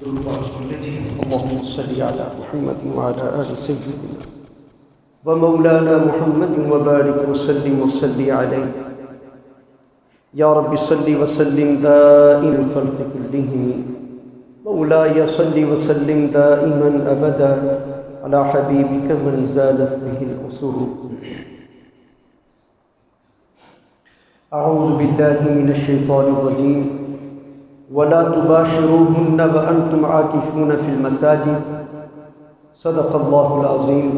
اللهم صل على محمد وعلى آل سيدنا ومولانا محمد وبارك وسلم وصلي عليه يا رب صل وسلم دائم الخلق كلهم مولاي صل وسلم دائما أبدا على حبيبك من زالت به العصور. أعوذ بالله من الشيطان الرجيم. ولا تباشروهن وأنتم عاكفون في المساجد. صدق الله العظيم.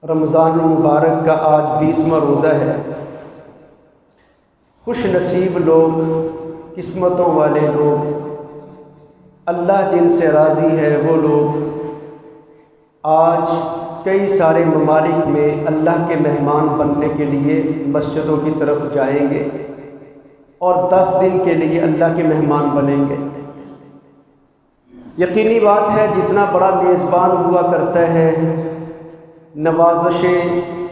رمضان المبارک کا آج 20واں روزہ ہے. خوش نصیب لوگ، قسمتوں والے لوگ، اللہ جن سے راضی ہے وہ لوگ آج کئی سارے ممالک میں اللہ کے مہمان بننے کے لیے مسجدوں کی طرف جائیں گے اور 10 دن کے لیے اللہ کے مہمان بنیں گے. یقینی بات ہے جتنا بڑا میزبان ہوا کرتا ہے، نوازشیں،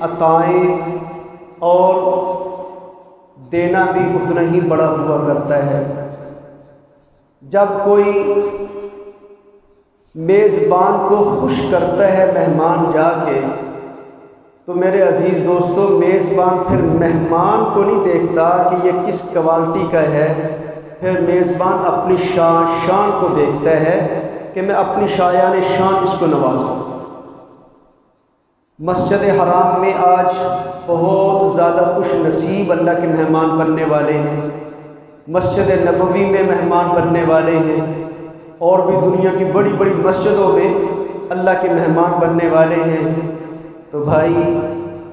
عطائیں اور دینا بھی اتنا ہی بڑا ہوا کرتا ہے. جب کوئی میزبان کو خوش کرتا ہے مہمان جا کے، تو میرے عزیز دوستو، میزبان پھر مہمان کو نہیں دیکھتا کہ یہ کس کوالٹی کا ہے، پھر میزبان اپنی شان کو دیکھتا ہے کہ میں اپنی شایان شان اس کو نوازوں. مسجد حرام میں آج بہت زیادہ خوش نصیب اللہ کے مہمان بننے والے ہیں. مسجد نبوی میں مہمان بننے والے ہیں، اور بھی دنیا کی بڑی بڑی مسجدوں میں اللہ کے مہمان بننے والے ہیں. تو بھائی،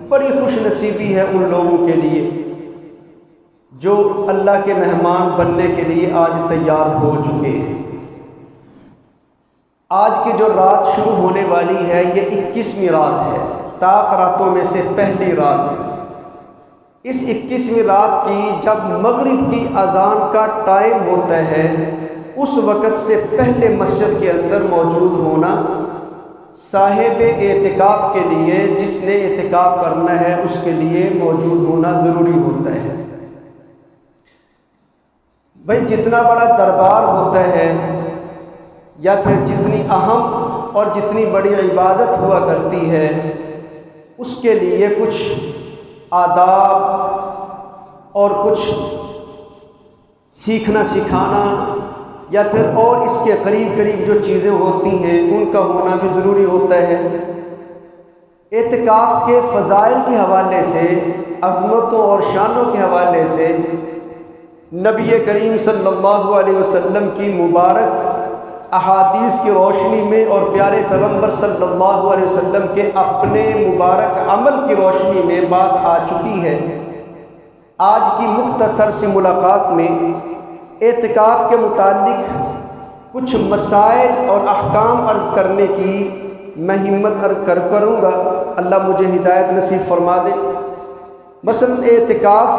بڑی خوش نصیبی ہے ان لوگوں کے لیے جو اللہ کے مہمان بننے کے لیے آج تیار ہو چکے ہیں. آج کی جو رات شروع ہونے والی ہے یہ 21ویں رات ہے، طاق راتوں میں سے پہلی رات ہے. اس 21ویں رات کی جب مغرب کی اذان کا ٹائم ہوتا ہے، اس وقت سے پہلے مسجد کے اندر موجود ہونا صاحب اعتکاف کے لیے، جس نے اعتکاف کرنا ہے اس کے لیے موجود ہونا ضروری ہوتا ہے. بھائی، جتنا بڑا دربار ہوتا ہے یا پھر جتنی اہم اور جتنی بڑی عبادت ہوا کرتی ہے، اس کے لیے کچھ آداب اور کچھ سیکھنا سکھانا یا پھر اور اس کے قریب جو چیزیں ہوتی ہیں ان کا ہونا بھی ضروری ہوتا ہے. اعتکاف کے فضائل کے حوالے سے، عظمتوں اور شانوں کے حوالے سے نبی کریم صلی اللہ علیہ وسلم کی مبارک احادیث کی روشنی میں اور پیارے پیغمبر صلی اللہ علیہ وسلم کے اپنے مبارک عمل کی روشنی میں بات آ چکی ہے. آج کی مختصر سی ملاقات میں اعتکاف کے متعلق کچھ مسائل اور احکام عرض کرنے کی میں ہمت کروں گا. اللہ مجھے ہدایت نصیب فرما دے. مثلا اعتکاف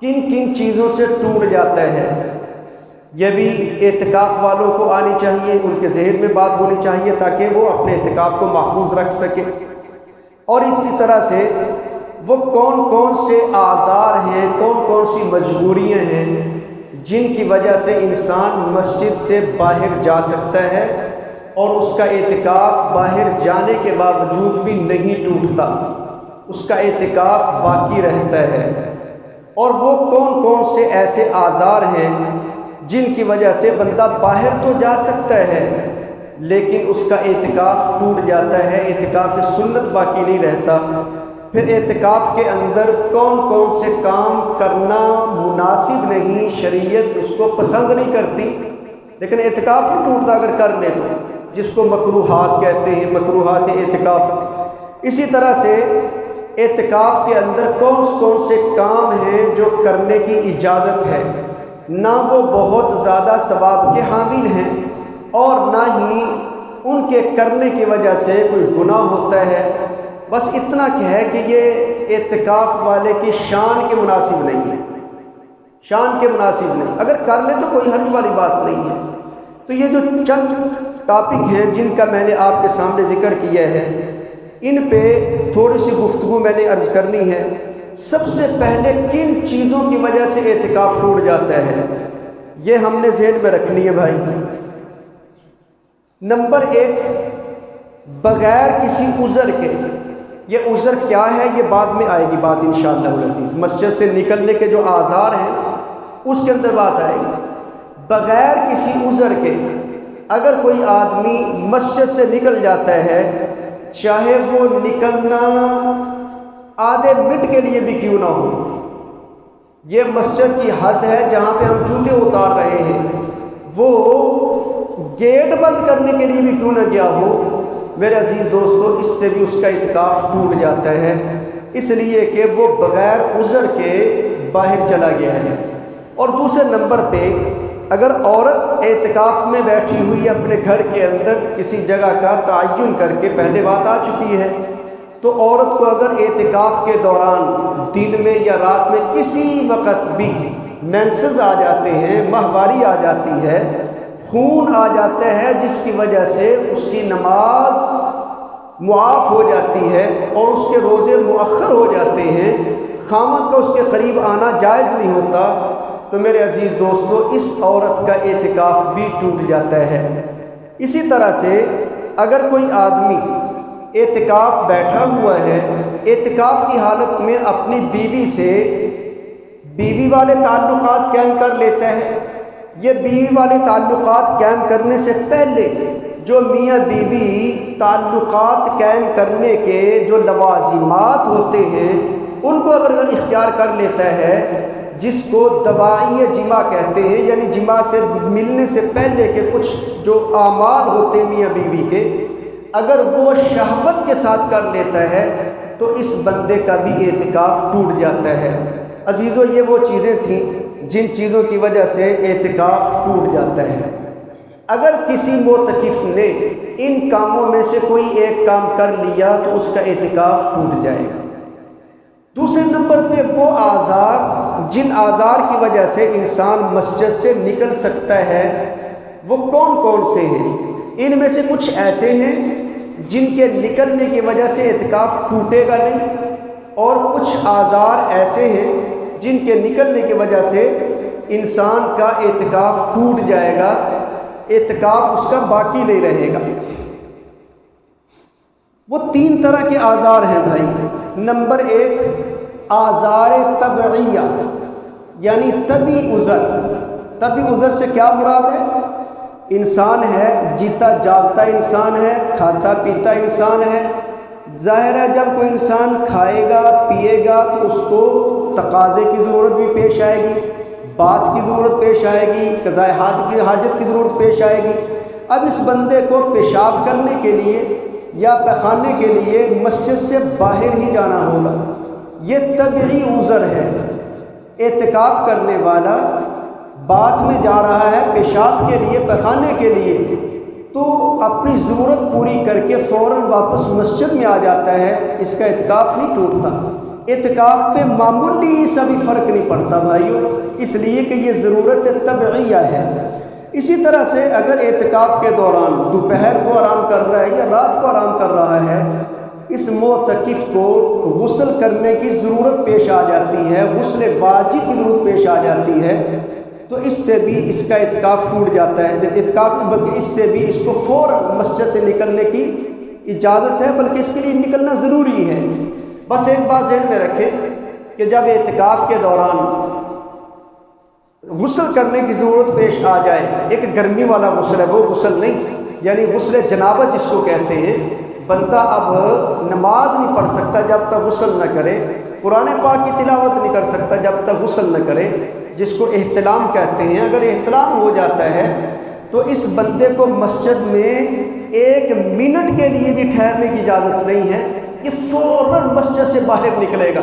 کن کن چیزوں سے ٹوٹ جاتا ہے، یہ بھی اعتکاف والوں کو آنی چاہیے، ان کے ذہن میں بات ہونی چاہیے تاکہ وہ اپنے اعتکاف کو محفوظ رکھ سکے. اور اسی طرح سے وہ کون کون سے آزار ہیں، کون کون سی مجبوریاں ہیں جن کی وجہ سے انسان مسجد سے باہر جا سکتا ہے اور اس کا اعتکاف باہر جانے کے باوجود بھی نہیں ٹوٹتا، اس کا اعتکاف باقی رہتا ہے. اور وہ کون کون سے ایسے آزار ہیں جن کی وجہ سے بندہ باہر تو جا سکتا ہے لیکن اس کا اعتکاف ٹوٹ جاتا ہے، اعتکاف سنت باقی نہیں رہتا. پھر اعتکاف کے اندر کون کون سے کام کرنا مناسب نہیں، شریعت اس کو پسند نہیں کرتی، لیکن اعتکاف نہیں ٹوٹتا اگر کر لے تو، جس کو مکروہات کہتے ہیں، مکروہات اعتکاف. اسی طرح سے اعتکاف کے اندر کون کون سے کام ہیں جو کرنے کی اجازت ہے، نہ وہ بہت زیادہ ثواب کے حامل ہیں اور نہ ہی ان کے کرنے کی وجہ سے کوئی گناہ ہوتا ہے. بس اتنا کہ ہے کہ یہ اعتکاف والے کی شان کے مناسب نہیں ہے، شان کے مناسب نہیں. اگر کر لے تو کوئی حرج والی بات نہیں ہے. تو یہ جو چند ٹاپک ہیں جن کا میں نے آپ کے سامنے ذکر کیا ہے، ان پہ تھوڑی سی گفتگو میں نے عرض کرنی ہے سب سے پہلے کن چیزوں کی وجہ سے اعتکاف ٹوٹ جاتا ہے، یہ ہم نے ذہن میں رکھنی ہے بھائی۔ نمبر 1، بغیر کسی عذر کے۔ یہ عذر کیا ہے یہ بعد میں آئے گی بات انشاءاللہ العزیز، مسجد سے نکلنے کے جو آزار ہیں اس کے اندر بات آئے گی۔ بغیر کسی عذر کے اگر کوئی آدمی مسجد سے نکل جاتا ہے، چاہے وہ نکلنا آدھے منٹ کے لیے بھی کیوں نہ ہو، یہ مسجد کی حد ہے جہاں پہ ہم جوتے اتار رہے ہیں، وہ گیٹ بند کرنے کے لیے بھی کیوں نہ گیا ہو، میرے عزیز دوستو اس سے بھی اس کا اعتکاف ٹوٹ جاتا ہے، اس لیے کہ وہ بغیر عذر کے باہر چلا گیا ہے۔ اور دوسرے نمبر پہ اگر عورت اعتکاف میں بیٹھی ہوئی اپنے گھر کے اندر کسی جگہ کا تعین کر کے، پہلے بات آ چکی ہے، تو عورت کو اگر اعتکاف کے دوران دن میں یا رات میں کسی وقت بھی مینسز آ جاتے ہیں، ماہواری آ جاتی ہے، خون آ جاتا ہے، جس کی وجہ سے اس کی نماز معاف ہو جاتی ہے اور اس کے روزے مؤخر ہو جاتے ہیں، خامد کا اس کے قریب آنا جائز نہیں ہوتا، تو میرے عزیز دوستو اس عورت کا اعتکاف بھی ٹوٹ جاتا ہے۔ اسی طرح سے اگر کوئی آدمی اعتکاف بیٹھا ہوا ہے، اعتکاف کی حالت میں اپنی بیوی سے بیوی والے تعلقات قائم کر لیتا ہے، یہ بیوی والے تعلقات قائم کرنے سے پہلے جو میاں بیوی تعلقات قائم کرنے کے جو لوازمات ہوتے ہیں ان کو اگر اختیار کر لیتا ہے، جس کو دوائی جماع کہتے ہیں، یعنی جماع سے ملنے سے پہلے کے کچھ جو اعمال ہوتے ہیں میاں بیوی کے، اگر وہ شہوت کے ساتھ کر لیتا ہے تو اس بندے کا بھی اعتکاف ٹوٹ جاتا ہے۔ عزیزو یہ وہ چیزیں تھیں جن چیزوں کی وجہ سے اعتکاف ٹوٹ جاتا ہے۔ اگر کسی معتکف نے ان کاموں میں سے کوئی ایک کام کر لیا تو اس کا اعتکاف ٹوٹ جائے گا۔ دوسرے نمبر پہ وہ آزار، جن آزار کی وجہ سے انسان مسجد سے نکل سکتا ہے، وہ کون کون سے ہیں؟ ان میں سے کچھ ایسے ہیں جن کے نکلنے کی وجہ سے اعتکاف ٹوٹے گا نہیں، اور کچھ آزار ایسے ہیں جن کے نکلنے کی وجہ سے انسان کا اعتکاف ٹوٹ جائے گا، اعتکاف اس کا باقی نہیں رہے گا۔ وہ 3 طرح کے آزار ہیں بھائی۔ نمبر 1، آزار طبعیہ، یعنی طبعی عذر۔ طبعی عذر سے کیا مراد ہے؟ انسان ہے، جیتا جاگتا انسان ہے، کھاتا پیتا انسان ہے، ظاہر ہے جب کوئی انسان کھائے گا پیے گا تو اس کو تقاضے کی ضرورت بھی پیش آئے گی، بات کی ضرورت پیش آئے گی، قضاء حاجت کی ضرورت پیش آئے گی۔ اب اس بندے کو پیشاب کرنے کے لیے یا پیخانے کے لیے مسجد سے باہر ہی جانا ہوگا، یہ طبعی عذر ہے۔ اعتکاف کرنے والا بات میں جا رہا ہے پیشاب کے لیے، پیخانے کے لیے، تو اپنی ضرورت پوری کر کے فوراً واپس مسجد میں آ جاتا ہے، اس کا اعتکاف نہیں ٹوٹتا۔ اعتکاف پہ معمولی سا بھی فرق نہیں پڑتا بھائیوں، اس لیے کہ یہ ضرورت طبعیہ ہے۔ اسی طرح سے اگر اعتکاف کے دوران دوپہر کو آرام کر رہا ہے یا رات کو آرام کر رہا ہے، اس معتکف کو غسل کرنے کی ضرورت پیش آ جاتی ہے، غسل واجب کی ضرورت پیش آ جاتی ہے، تو اس سے بھی اس کا اعتکاف ٹوٹ جاتا ہے۔ اعتکاف نہیں بلکہ اس سے بھی اس کو فوراً مسجد سے نکلنے کی اجازت ہے، بلکہ اس کے لیے نکلنا ضروری ہے۔ بس ایک بات ذہن میں رکھیں کہ جب اعتکاف کے دوران غسل کرنے کی ضرورت پیش آ جائے، ایک گرمی والا غسل ہے، وہ غسل نہیں، یعنی غسل جنابت جس کو کہتے ہیں، بندہ اب نماز نہیں پڑھ سکتا جب تک غسل نہ کرے، قرآن پاک کی تلاوت نہیں کر سکتا جب تک غسل نہ کرے، جس کو احتلام کہتے ہیں۔ اگر احتلام ہو جاتا ہے تو اس بندے کو مسجد میں 1 منٹ کے لیے بھی ٹھہرنے کی اجازت نہیں ہے، یہ فوراً مسجد سے باہر نکلے گا۔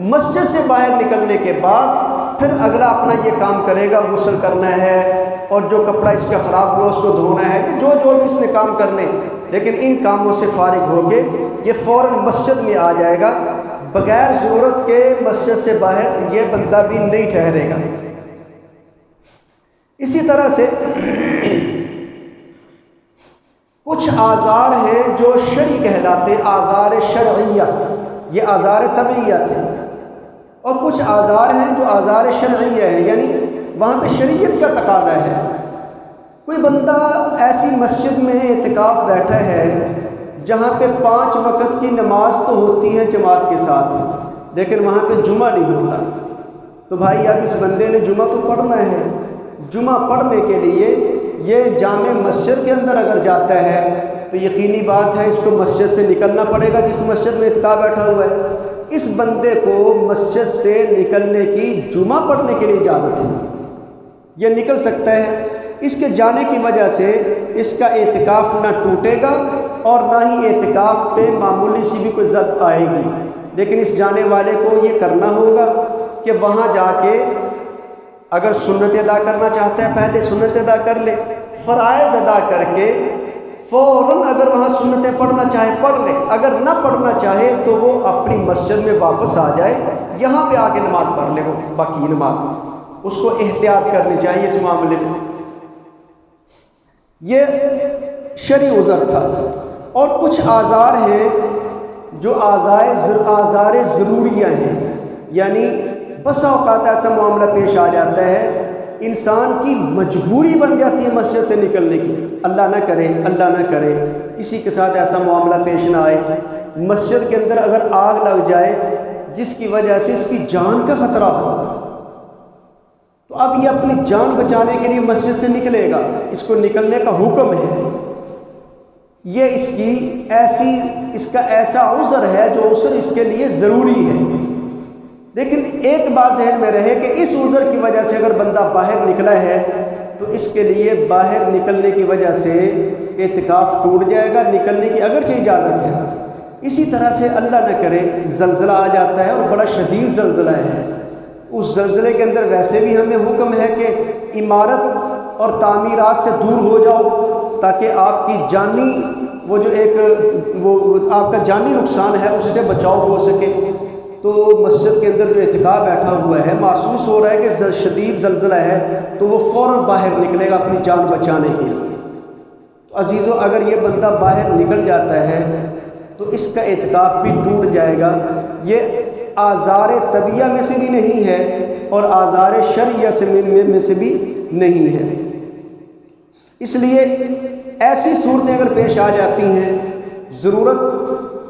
مسجد سے باہر نکلنے کے بعد پھر اگلا اپنا یہ کام کرے گا، غسل کرنا ہے اور جو کپڑا اس کا خراب ہوا اس کو دھونا ہے، جو بھی اس نے کام کرنے، لیکن ان کاموں سے فارغ ہو کے یہ فوراً مسجد میں آ جائے گا، بغیر ضرورت کے مسجد سے باہر یہ بندہ بھی نہیں ٹھہرے گا۔ اسی طرح سے کچھ آزار ہیں جو شرعی کہلاتے، آزار شرعیہ، یہ آزار طبعیہ تھے۔ اور کچھ آزار ہیں جو آزار شرعیہ ہیں، یعنی وہاں پہ شریعت کا تقاضا ہے۔ کوئی بندہ ایسی مسجد میں اعتکاف بیٹھا ہے جہاں پہ 5 وقت کی نماز تو ہوتی ہے جماعت کے ساتھ، لیکن وہاں پہ جمعہ نہیں ہوتا، تو بھائی اب اس بندے نے جمعہ تو پڑھنا ہے۔ جمعہ پڑھنے کے لیے یہ جامع مسجد کے اندر اگر جاتا ہے تو یقینی بات ہے اس کو مسجد سے نکلنا پڑے گا جس مسجد میں اعتکاف بیٹھا ہوا ہے۔ اس بندے کو مسجد سے نکلنے کی، جمعہ پڑھنے کے لیے اجازت ہے، یہ نکل سکتا ہے۔ اس کے جانے کی وجہ سے اس کا اعتکاف نہ ٹوٹے گا اور نہ ہی اعتکاف پہ معمولی سی بھی کوئی زد آئے گی، لیکن اس جانے والے کو یہ کرنا ہوگا کہ وہاں جا کے اگر سنت ادا کرنا چاہتا ہے پہلے سنت ادا کر لے، فرائض ادا کر کے فوراً اگر وہاں سنتیں پڑھنا چاہے پڑھ لے، اگر نہ پڑھنا چاہے تو وہ اپنی مسجد میں واپس آ جائے، یہاں پہ آ کے نماز پڑھ لے، وہ باقی نماز اس کو احتیاط کرنی چاہیے اس معاملے میں۔ یہ شرعی عذر تھا۔ اور کچھ آزار ہیں جو آزار ضروریہ ہیں، یعنی بسا اوقات ایسا معاملہ پیش آ جاتا ہے انسان کی مجبوری بن جاتی ہے مسجد سے نکلنے کی، اللہ نہ کرے اللہ نہ کرے کسی کے ساتھ ایسا معاملہ پیش نہ آئے، مسجد کے اندر اگر آگ لگ جائے جس کی وجہ سے اس کی جان کا خطرہ ہو، تو اب یہ اپنی جان بچانے کے لیے مسجد سے نکلے گا، اس کو نکلنے کا حکم ہے۔ یہ اس کا ایسا عذر ہے جو عذر اس کے لیے ضروری ہے، لیکن ایک بات ذہن میں رہے کہ اس عذر کی وجہ سے اگر بندہ باہر نکلا ہے تو اس کے لیے باہر نکلنے کی وجہ سے اعتکاف ٹوٹ جائے گا، نکلنے کی اگرچہ اجازت ہے۔ اسی طرح سے اللہ نہ کرے زلزلہ آ جاتا ہے اور بڑا شدید زلزلہ ہے، اس زلزلے کے اندر ویسے بھی ہمیں حکم ہے کہ عمارت اور تعمیرات سے دور ہو جاؤ تاکہ آپ کی جانی آپ کا جانی نقصان ہے اس سے بچاؤ ہو سکے۔ تو مسجد کے اندر جو اعتکاف بیٹھا ہوا ہے محسوس ہو رہا ہے کہ شدید زلزلہ ہے تو وہ فوراً باہر نکلے گا اپنی جان بچانے کے لیے۔ تو عزیزو اگر یہ بندہ باہر نکل جاتا ہے تو اس کا اعتکاف بھی ٹوٹ جائے گا۔ یہ آزار طبیعہ میں سے بھی نہیں ہے اور آزار شرعیہ میں سے بھی نہیں ہے۔ اس لیے ایسی صورتیں اگر پیش آ جاتی ہیں، ضرورت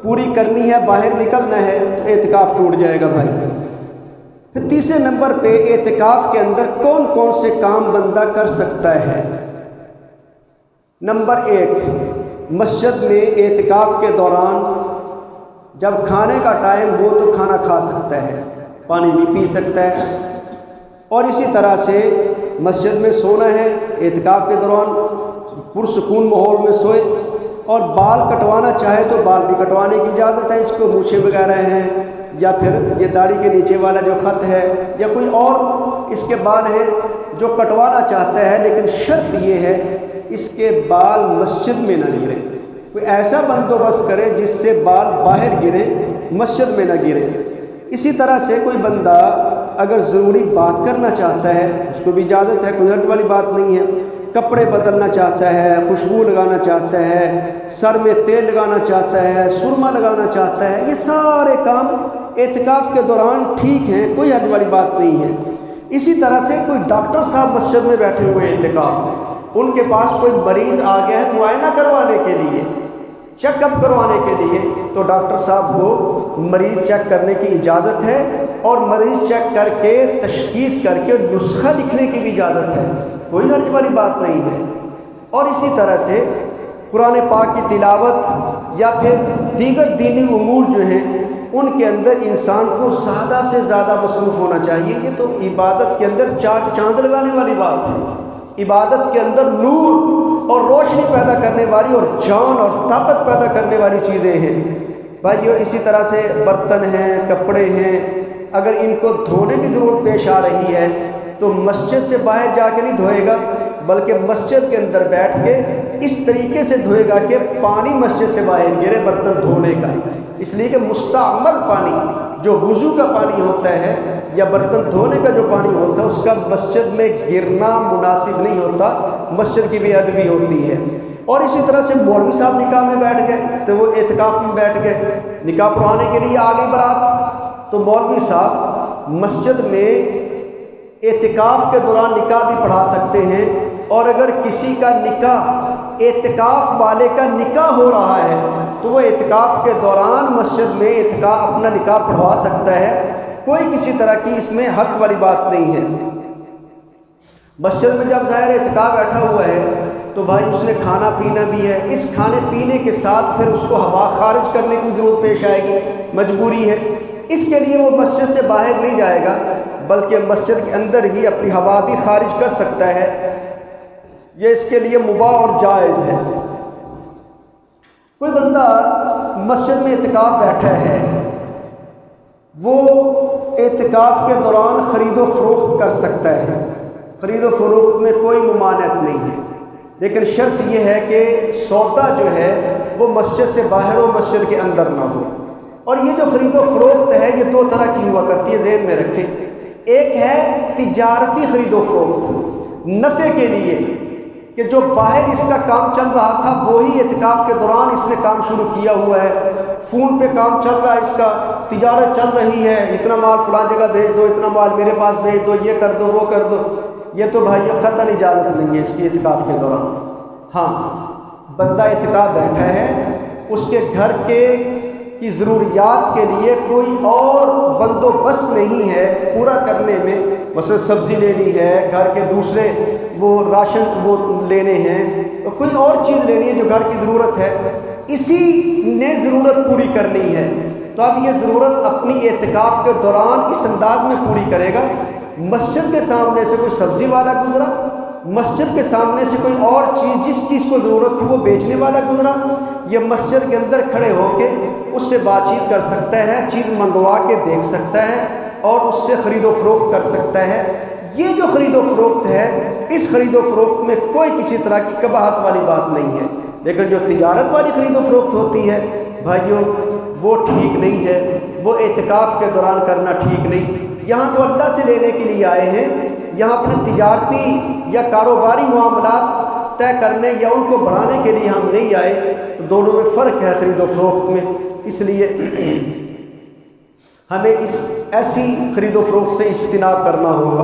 پوری کرنی ہے، باہر نکلنا ہے، تو اعتکاف ٹوٹ جائے گا بھائی۔ پھر تیسرے نمبر پہ اعتکاف کے اندر کون کون سے کام بندہ کر سکتا ہے۔ نمبر 1، مسجد میں اعتکاف کے دوران جب کھانے کا ٹائم ہو تو کھانا کھا سکتا ہے، پانی بھی پی سکتا ہے، اور اسی طرح سے مسجد میں سونا ہے، اعتکاف کے دوران پرسکون ماحول میں سوئے، اور بال کٹوانا چاہے تو بال بھی کٹوانے کی اجازت ہے، اس کو مونچھیں وغیرہ ہیں یا پھر یہ داڑھی کے نیچے والا جو خط ہے یا کوئی اور اس کے بال ہے جو کٹوانا چاہتا ہے، لیکن شرط یہ ہے اس کے بال مسجد میں نہ گریں، کوئی ایسا بندوبست کرے جس سے بال باہر گریں، مسجد میں نہ گریں۔ اسی طرح سے کوئی بندہ اگر ضروری بات کرنا چاہتا ہے اس کو بھی اجازت ہے، کوئی حرج والی بات نہیں ہے، کپڑے بدلنا چاہتا ہے، خوشبو لگانا چاہتا ہے، سر میں تیل لگانا چاہتا ہے، سرما لگانا چاہتا ہے، یہ سارے کام اعتکاف کے دوران ٹھیک ہیں، کوئی حرج والی بات نہیں ہے۔ اسی طرح سے کوئی ڈاکٹر صاحب مسجد میں بیٹھے ہوئے اعتکاف، ان کے پاس کوئی مریض آ گیا ہے معائنہ کروانے کے لیے، چیک اپ کروانے کے لیے، تو ڈاکٹر صاحب کو مریض چیک کرنے کی اجازت ہے، اور مریض چیک کر کے تشخیص کر کے نسخہ لکھنے کی بھی اجازت ہے، کوئی حرج والی بات نہیں ہے۔ اور اسی طرح سے قرآن پاک کی تلاوت یا پھر دیگر دینی امور جو ہیں ان کے اندر انسان کو زیادہ سے زیادہ مصروف ہونا چاہیے۔ یہ تو عبادت کے اندر چار چاند لگانے والی بات ہے، عبادت کے اندر نور اور روشنی پیدا کرنے والی اور جان اور طاقت پیدا کرنے والی چیزیں ہیں بھائیو۔ اسی طرح سے برتن ہیں، کپڑے ہیں، اگر ان کو دھونے کی ضرورت پیش آ رہی ہے تو مسجد سے باہر جا کے نہیں دھوئے گا، بلکہ مسجد کے اندر بیٹھ کے اس طریقے سے دھوئے گا کہ پانی مسجد سے باہر گرے برتن دھونے کا، اس لیے کہ مستعمل پانی جو وضو کا پانی ہوتا ہے یا برتن دھونے کا جو پانی ہوتا ہے اس کا مسجد میں گرنا مناسب نہیں ہوتا، مسجد کی بے ادبی ہوتی ہے۔ اور اسی طرح سے مولوی صاحب نکاح میں بیٹھ گئے تو وہ اعتکاف میں بیٹھ گئے، نکاح پڑھانے کے لیے آ گئی بارات، تو مولوی صاحب مسجد میں اعتکاف کے دوران نکاح بھی پڑھا سکتے ہیں، اور اگر کسی کا نکاح اعتکاف والے کا نکاح ہو رہا ہے تو وہ اعتکاف کے دوران مسجد میں اعتکاف اپنا نکاح پڑھوا سکتا ہے، کوئی کسی طرح کی اس میں حرج والی بات نہیں ہے۔ مسجد میں جب ظاہر اعتکاف بیٹھا ہوا ہے تو بھائی اس نے کھانا پینا بھی ہے، اس کھانے پینے کے ساتھ پھر اس کو ہوا خارج کرنے کی ضرورت پیش آئے گی، مجبوری ہے، اس کے لیے وہ مسجد سے باہر نہیں جائے گا بلکہ مسجد کے اندر ہی اپنی ہوا بھی خارج کر سکتا ہے، یہ اس کے لیے مباح اور جائز ہے۔ کوئی بندہ مسجد میں اعتکاف بیٹھا ہے، وہ اعتکاف کے دوران خرید و فروخت کر سکتا ہے، خرید و فروخت میں کوئی ممانعت نہیں ہے، لیکن شرط یہ ہے کہ سودا جو ہے وہ مسجد سے باہر ہو، مسجد کے اندر نہ ہو۔ اور یہ جو خرید و فروخت ہے یہ دو طرح کی ہوا کرتی ہے، ذہن میں رکھیں۔ ایک ہے تجارتی خرید و فروخت، نفع کے لیے، کہ جو باہر اس کا کام چل رہا تھا وہی اعتکاف کے دوران اس نے کام شروع کیا ہوا ہے، فون پہ کام چل رہا ہے، اس کا تجارت چل رہی ہے، اتنا مال فلاں جگہ بھیج دو، اتنا مال میرے پاس بھیج دو، یہ کر دو وہ کر دو، یہ تو بھائی قطعاً اجازت نہیں ہے اس کی اعتکاف کے دوران۔ ہاں، بندہ اعتکاف بیٹھا ہے، اس کے گھر کی ضروریات کے لیے کوئی اور بندوبست نہیں ہے پورا کرنے میں، مثلا سبزی لینی ہے، گھر کے دوسرے وہ راشن وہ لینے ہیں، کوئی اور چیز لینی ہے جو گھر کی ضرورت ہے، اسی نے ضرورت پوری کرنی ہے، تو اب یہ ضرورت اپنی اعتکاف کے دوران اس انداز میں پوری کرے گا۔ مسجد کے سامنے سے کوئی سبزی والا گزرا، مسجد کے سامنے سے کوئی اور چیز جس کی اس کو ضرورت تھی وہ بیچنے والا گزرا، یہ مسجد کے اندر کھڑے ہو کے اس سے بات چیت کر سکتا ہے، چیز منگوا کے دیکھ سکتا ہے اور اس سے خرید و فروخت کر سکتا ہے۔ یہ جو خرید و فروخت ہے، اس خرید و فروخت میں کوئی کسی طرح کی قباحت والی بات نہیں ہے، لیکن جو تجارت والی خرید و فروخت ہوتی ہے بھائیوں وہ ٹھیک نہیں ہے، وہ اعتکاف کے دوران کرنا ٹھیک نہیں۔ یہاں تو اللہ سے لینے کے لیے آئے ہیں، یہاں اپنے تجارتی یا کاروباری معاملات طے کرنے یا ان کو بڑھانے کے لیے ہم نہیں آئے، تو دونوں میں فرق ہے خرید و فروخت میں، اس لیے ہمیں ایسی خرید و فروخت سے اجتناب کرنا ہوگا۔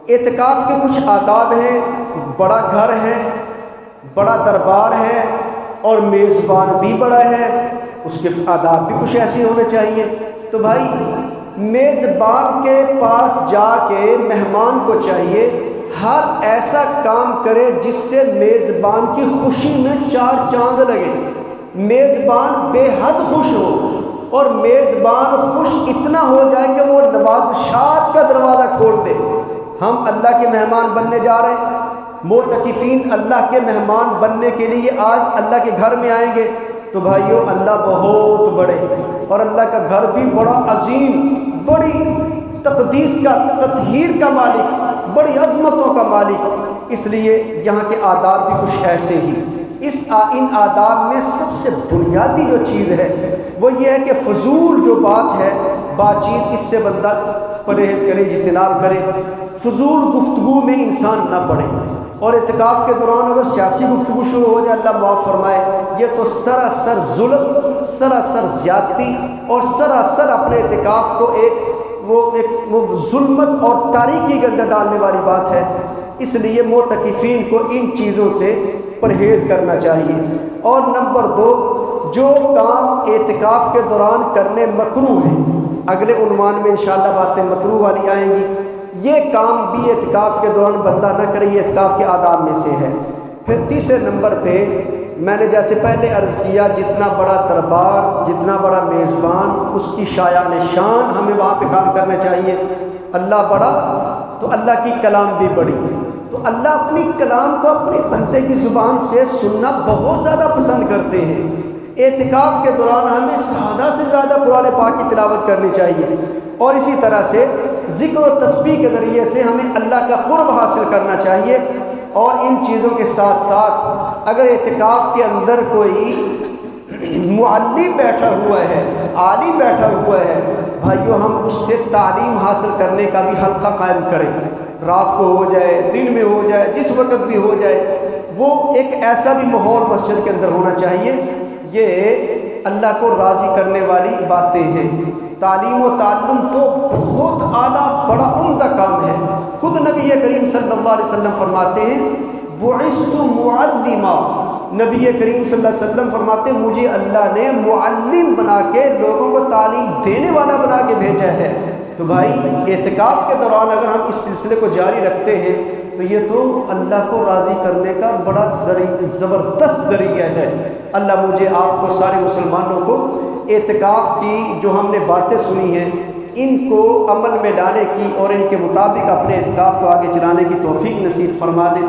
اعتکاف کے کچھ آداب ہیں، بڑا گھر ہے، بڑا دربار ہے اور میزبان بھی بڑا ہے، اس کے آداب بھی کچھ ایسے ہونے چاہیے۔ تو بھائی میزبان کے پاس جا کے مہمان کو چاہیے ہر ایسا کام کرے جس سے میزبان کی خوشی میں چار چاند لگے، میزبان بے حد خوش ہو، اور میزبان خوش اتنا ہو جائے کہ وہ نوازشات کا دروازہ کھول دے۔ ہم اللہ کے مہمان بننے جا رہے ہیں، معتکفین اللہ کے مہمان بننے کے لیے آج اللہ کے گھر میں آئیں گے، تو بھائیو اللہ بہت بڑے اور اللہ کا گھر بھی بڑا عظیم، بڑی تقدیس کا تطہیر کا مالک، بڑی عظمتوں کا مالک، اس لیے یہاں کے آداب بھی کچھ ایسے ہی۔ ان آداب میں سب سے بنیادی جو چیز ہے وہ یہ ہے کہ فضول جو بات ہے، بات چیت، اس سے بندہ پرہیز کرے، اجتناب کرے، فضول گفتگو میں انسان نہ پڑے۔ اور اعتکاف کے دوران اگر سیاسی گفتگو شروع ہو جائے، اللہ معاف فرمائے، یہ تو سراسر ظلم، سراسر زیادتی اور سراسر اپنے اعتکاف کو ایک ظلمت اور تاریکی کے اندر ڈالنے والی بات ہے۔ اس لیے معتکفین کو ان چیزوں سے پرہیز کرنا چاہیے۔ اور نمبر 2، جو کام اعتکاف کے دوران کرنے مکروہ ہیں، اگلے عنوان میں انشاءاللہ باتیں مکروہ والی آئیں گی، یہ کام بھی اعتکاف کے دوران بندہ نہ کرے، یہ اعتکاف کے آداب میں سے ہے۔ پھر تیسرے نمبر پہ میں نے جیسے پہلے عرض کیا، جتنا بڑا دربار، جتنا بڑا میزبان، اس کی شایان شان ہمیں وہاں پہ کام کرنا چاہیے۔ اللہ بڑا تو اللہ کی کلام بھی بڑی، تو اللہ اپنی کلام کو اپنے بندے کی زبان سے سننا بہت زیادہ پسند کرتے ہیں۔ اعتکاف کے دوران ہمیں زیادہ سے زیادہ قرآن پاک کی تلاوت کرنی چاہیے، اور اسی طرح سے ذکر و تسبیح کے ذریعے سے ہمیں اللہ کا قرب حاصل کرنا چاہیے۔ اور ان چیزوں کے ساتھ ساتھ اگر اعتکاف کے اندر کوئی معلم بیٹھا ہوا ہے، عالم بیٹھا ہوا ہے، بھائیو ہم اس سے تعلیم حاصل کرنے کا بھی حلقہ قائم کریں، رات کو ہو جائے، دن میں ہو جائے، جس وقت بھی ہو جائے، وہ ایک ایسا بھی ماحول مسجد کے اندر ہونا چاہیے۔ یہ اللہ کو راضی کرنے والی باتیں ہیں۔ تعلیم و تعلم تو بہت اعلیٰ بڑا عمدہ کام ہے۔ خود نبی کریم صلی اللہ علیہ وسلم فرماتے ہیں بعثت معلما، نبی کریم صلی اللہ علیہ وسلم فرماتے ہیں مجھے اللہ نے معلم بنا کے، لوگوں کو تعلیم دینے والا بنا کے بھیجا ہے۔ تو بھائی اعتکاف کے دوران اگر ہم اس سلسلے کو جاری رکھتے ہیں تو یہ تو اللہ کو راضی کرنے کا بڑا زبردست ذریعہ ہے۔ اللہ مجھے آپ کو سارے مسلمانوں کو اعتکاف کی جو ہم نے باتیں سنی ہیں ان کو عمل میں لانے کی اور ان کے مطابق اپنے اعتکاف کو آگے چلانے کی توفیق نصیب فرما دے۔